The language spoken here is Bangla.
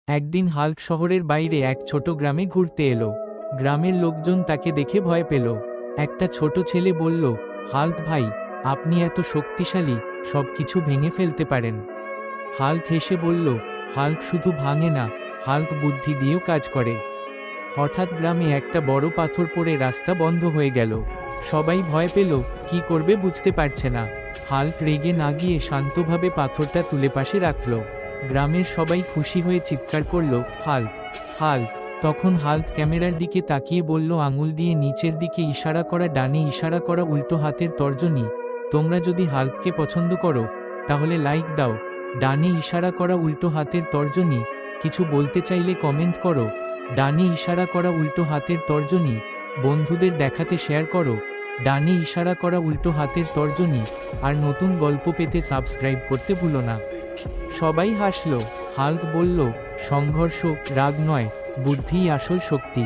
একদিন হাল্ক শহরের বাইরে এক ছোট গ্রামে ঘুরতে এলো। গ্রামের লোকজন তাকে দেখে ভয় পেল। একটা ছোট ছেলে বলল, হাল্ক ভাই, আপনি এত শক্তিশালী, সবকিছু ভেঙে ফেলতে পারেন। হাল্ক হেসে বলল, হাল্ক শুধু ভাঙে না, হাল্ক বুদ্ধি দিয়েও কাজ করে। হঠাৎ গ্রামে একটা বড় পাথর পড়ে রাস্তা বন্ধ হয়ে গেল। সবাই ভয় পেল, কি করবে বুঝতে পারছে না। হাল্ক রেগে না গিয়ে শান্তভাবে পাথরটা তুলে পাশে রাখল। গ্রামের সবাই খুশি হয়ে চিৎকার করল, হাল্ক, হাল্ক। তখন হাল্ক ক্যামেরার দিকে তাকিয়ে বলল, আঙুল দিয়ে নিচের দিকে ইশারা করা, ডানে ইশারা করা, উল্টো হাতের তর্জনী। তোমরা যদি হাল্ককে পছন্দ করো তাহলে লাইক দাও। ডানে ইশারা করা, উল্টো হাতের তর্জনী। কিছু বলতে চাইলে কমেন্ট করো। ডানে ইশারা করা, উল্টো হাতের তর্জনী। বন্ধুদের দেখাতে শেয়ার করো। ডানে ইশারা করা, উল্টো হাতের তর্জনী। আর নতুন গল্প পেতে সাবস্ক্রাইব করতে ভুলো না। সবাই হাসল। হাল্ক বলল, সংঘর্ষ রাগ নয়, বুদ্ধিই আসল শক্তি।